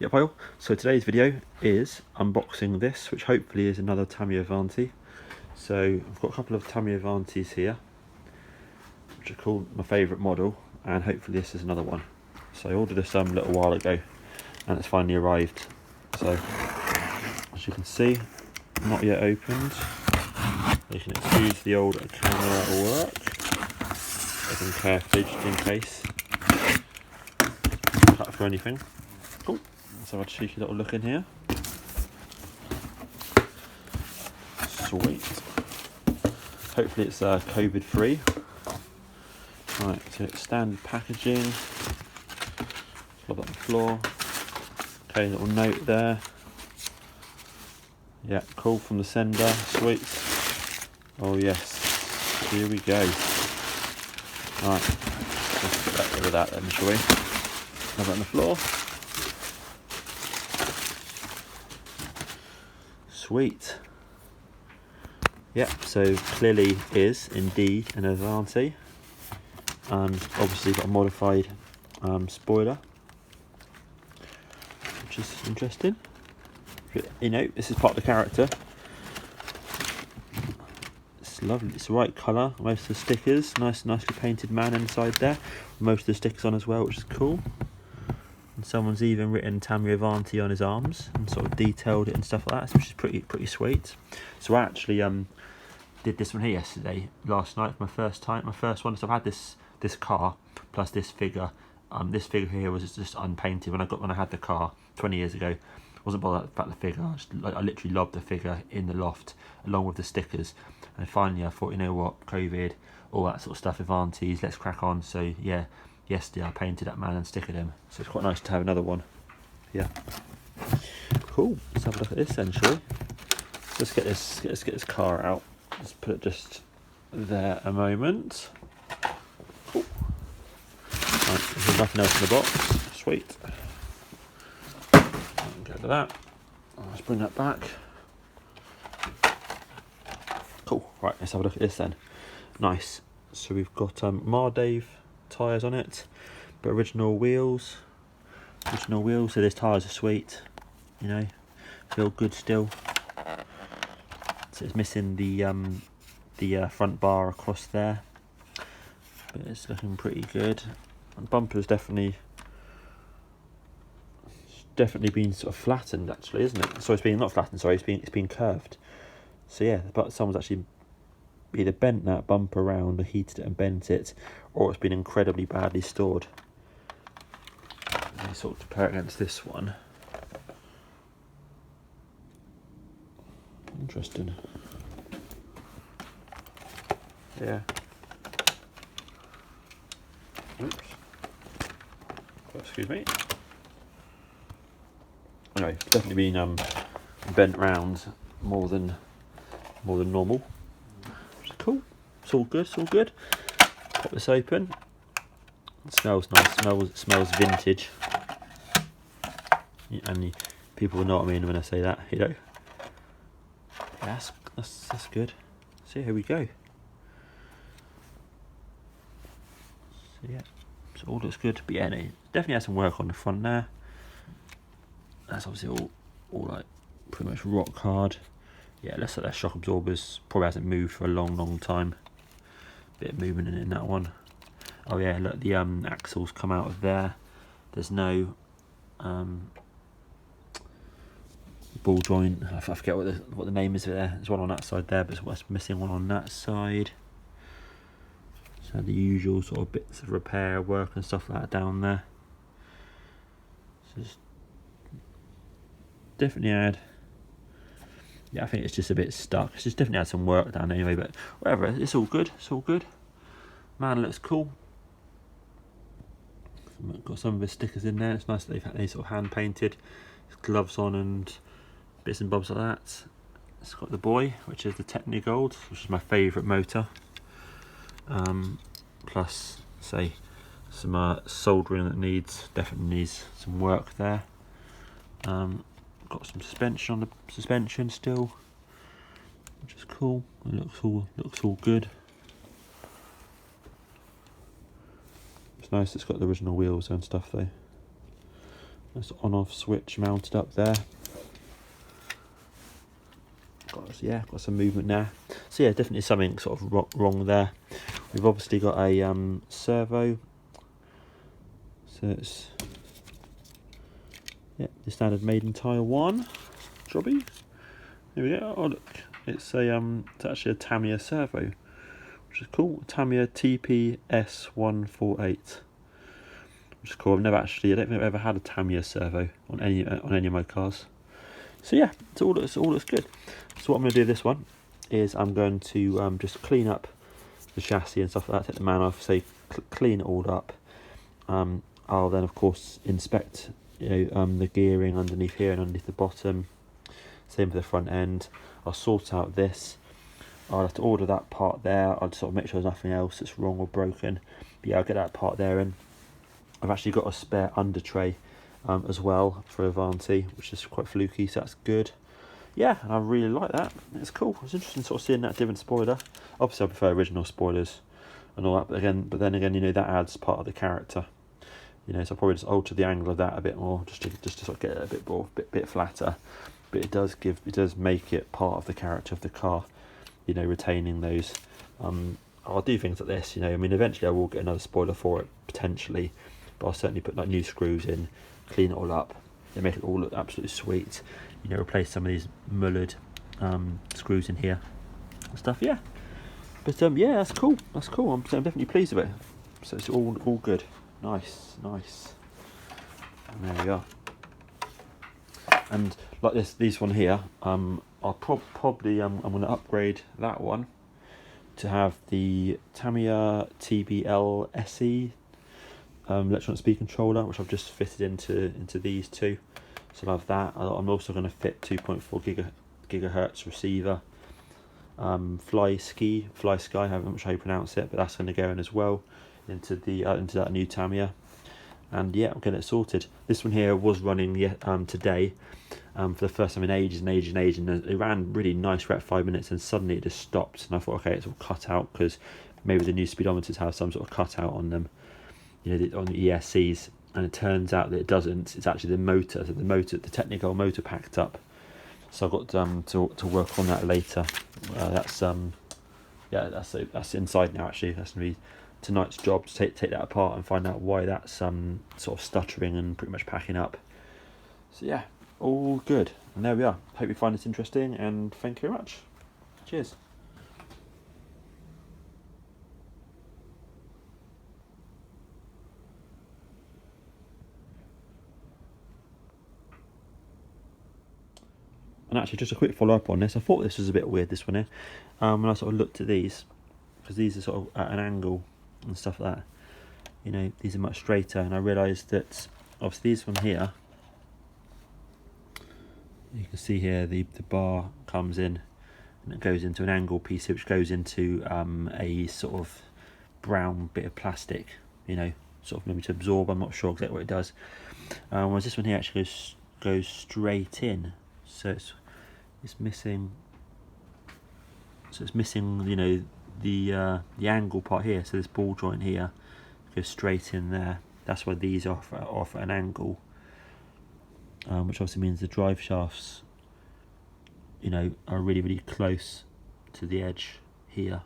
Yep, hi all. So today's video is unboxing this, which hopefully is another Tamiya Avante. So I've got a couple of Tamiya Avantes here, which are called my favourite model, and hopefully this is another one. So I ordered this a little while ago, and it's finally arrived. So as you can see, not yet opened. You can excuse the old camera at work. Open carefully just in case. Cut for anything. Cool. Let's have a cheeky little look in here. Sweet. Hopefully it's COVID free. Right, so it's standard packaging. Flop on the floor. Okay, little note there. Yeah, cool from the sender. Sweet. Oh yes. Here we go. Right, let's get rid of that then, shall we? Have it on the floor. Sweet. Yep, so clearly is indeed an Avante, and obviously got a modified spoiler, which is interesting. You know, this is part of the character. It's lovely, it's the right colour. Most of the stickers, nicely painted man inside there. Most of the stickers on as well, which is cool. And someone's even written Tamiya Avante on his arms and sort of detailed it and stuff like that, which is pretty sweet. So I actually did this one here last night for my first one. So I've had this car plus this figure. This figure here was just unpainted when I had the car 20 years ago. I wasn't bothered about the figure. I literally loved the figure in the loft along with the stickers. And finally I thought, you know what, COVID, all that sort of stuff, Avantes, let's crack on. So yeah, yesterday I painted that man and stickered him. So it's quite nice to have another one. Yeah. Cool. Let's have a look at this then, shall we? Let's get this car out. Let's put it just there a moment. Cool. Right, there's nothing else in the box. Sweet. Get rid of that. Let's bring that back. Cool. Right, let's have a look at this then. Nice. So we've got Mardave tyres on it, but original wheels. So these tyres are sweet. You know, feel good still. So it's missing the front bar across there, but it's looking pretty good. And the bumper's definitely been sort of flattened, actually, isn't it? So it's been not flattened. Sorry, it's been curved. So yeah, but someone's actually either bent that bumper around or heated it and bent it, or it's been incredibly badly stored. Let me sort of compare it against this one. Interesting. Yeah. Oops. Oh, excuse me. Anyway, it's definitely been bent round more than normal. Which is cool. It's all good. It's all good. Pop this open. It smells nice. Smells vintage. And people will know what I mean when I say that. You know. That's good. So here we go. So yeah, so all looks good. But yeah, no, definitely has some work on the front there. That's obviously all like pretty much rock hard. Yeah, looks like their shock absorbers probably hasn't moved for a long time. Bit of movement in that one. Oh yeah, look, the axles come out of there. There's no ball joint. I forget what the name is there. There's one on that side there, but it's missing one on that side. So the usual sort of bits of repair work and stuff like that down there. So it's definitely had. Yeah, I think it's just a bit stuck. It's just definitely had some work down anyway, but whatever. It's all good. It's all good. Man, looks cool. Got some of the stickers in there. It's nice that they've had these sort of hand painted. Gloves on and bits and bobs like that. It's got the boy, which is the Tamiya Gold, which is my favourite motor. Plus, say, some soldering that definitely needs some work there. Got some suspension on the suspension still, which is cool. It looks all good. It's nice. It's got the original wheels and stuff though. That's on-off switch mounted up there. Got some movement there. So yeah, definitely something sort of wrong there. We've obviously got a servo. So it's the standard made in Taiwan jobby. Here we go. Oh look, it's actually a Tamiya servo, which is cool. Tamiya TPS148, which is cool. I don't think I've ever had a Tamiya servo on any of my cars. So yeah, it all looks good. So what I'm going to do this one is I'm going to just clean up the chassis and stuff like that, take the man off, clean it all up. I'll then of course inspect the gearing underneath here and underneath the bottom. Same for the front end. I'll sort out this. I'll have to order that part there. I'll sort of make sure there's nothing else that's wrong or broken. But yeah, I'll get that part there in. I've actually got a spare under tray as well for Avante, which is quite fluky, so that's good. Yeah, and I really like that. It's cool. It's interesting sort of seeing that different spoiler. Obviously, I prefer original spoilers and all that, but then again, that adds part of the character. So I'll probably just alter the angle of that a bit more, just to sort of get it a bit more, bit flatter. But it does make it part of the character of the car. Retaining those. I'll do things like this. Eventually I will get another spoiler for it potentially, but I'll certainly put like new screws in, clean it all up, and make it all look absolutely sweet. Replace some of these mullered screws in here and stuff. Yeah, but yeah, that's cool. I'm definitely pleased with it. So it's all good. Nice. And there we are. And like these one here, I'll probably I'm going to upgrade that one to have the Tamiya TBL SE electronic speed controller, which I've just fitted into these two. So I'll have that. I'm also going to fit 2.4 gigahertz receiver. Fly Sky, I'm not sure how you pronounce it, but that's going to go in as well into that new Tamiya. And yeah, I'll get it sorted. This one here was running today for the first time in ages, and it ran really nice for about 5 minutes, and suddenly it just stopped. And I thought, okay, it's all cut out because maybe the new speedometers have some sort of cutout on them, on the ESCs. And it turns out that it doesn't. It's actually the motor. So the technical motor packed up. So I've got to work on that later. That's inside now. Actually, that's gonna be tonight's job, to take that apart and find out why that's sort of stuttering and pretty much packing up. So yeah, all good. And there we are. Hope you find this interesting, and thank you very much. Cheers. And actually, just a quick follow up on this. I thought this was a bit weird, this one here. When I sort of looked at these, because these are sort of at an angle and stuff like that. These are much straighter, and I realised that obviously these one here, you can see here the bar comes in and it goes into an angle piece, which goes into a sort of brown bit of plastic, sort of maybe to absorb. I'm not sure exactly what it does. Whereas this one here actually goes straight in. So it's missing. So it's missing, the angle part here. So this ball joint here goes straight in there. That's why these are off at an angle, which obviously means the drive shafts, are really, really close to the edge here,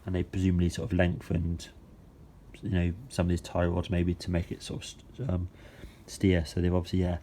and they presumably sort of lengthened, some of these tie rods maybe to make it sort of steer. So they've obviously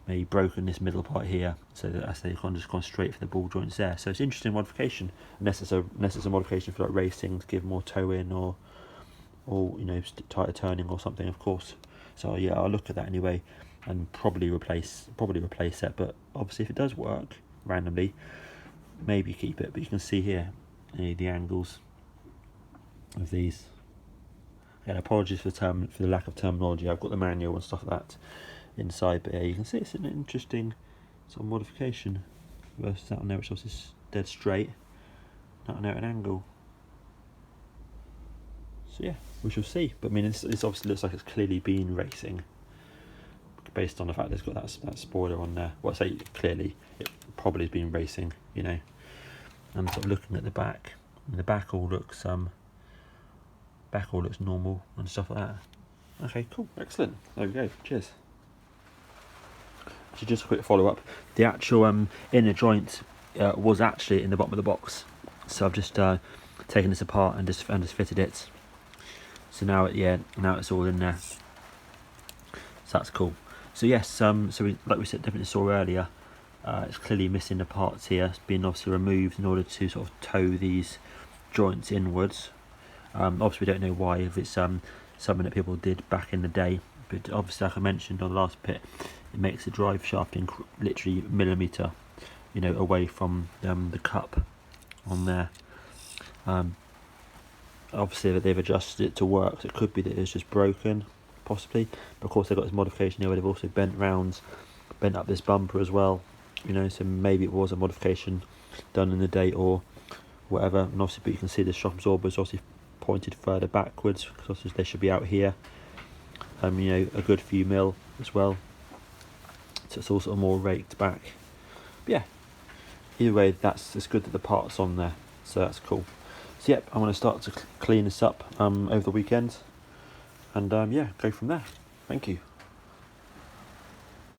maybe broken this middle part here, so that as they've just gone straight for the ball joints there. So it's an interesting modification, unless it's a modification for like racing to give more toe in or tighter turning or something, of course. So yeah, I'll look at that anyway and probably replace it. But obviously, if it does work randomly, maybe keep it. But you can see here the angles of these. Again, apologies for the lack of terminology. I've got the manual and stuff like that inside, but yeah, you can see it's an interesting sort of modification versus that one there, which obviously is dead straight, that one there at an angle. So yeah, we shall see. But this obviously looks like it's clearly been racing, based on the fact that it's got that spoiler on there. Well, I say clearly, it probably has been racing, And sort of looking at the back, and the back all looks normal and stuff like that. Okay, cool, excellent. There we go. Cheers. So just a quick follow up. The actual inner joint was actually in the bottom of the box, so I've just taken this apart and just fitted it. So now now it's all in there. So that's cool. So yes, so we, like we said, definitely saw earlier, it's clearly missing the parts here. It's been obviously removed in order to sort of tow these joints inwards. Obviously we don't know why, if it's something that people did back in the day, but obviously, like I mentioned on the last bit, it makes the drive shaft literally millimetre, away from the cup on there. Obviously they've adjusted it to work, so it could be that it's just broken, possibly. But of course they've got this modification here where they've also bent up this bumper as well, so maybe it was a modification done in the day or whatever. And obviously, but you can see the shock absorbers obviously pointed further backwards, because obviously they should be out here, a good few mil as well, so it's all sort of more raked back. But yeah, either way, it's good that the part's on there, so that's cool. So yep, I'm going to start to clean this up over the weekend, and yeah, go from there. Thank you.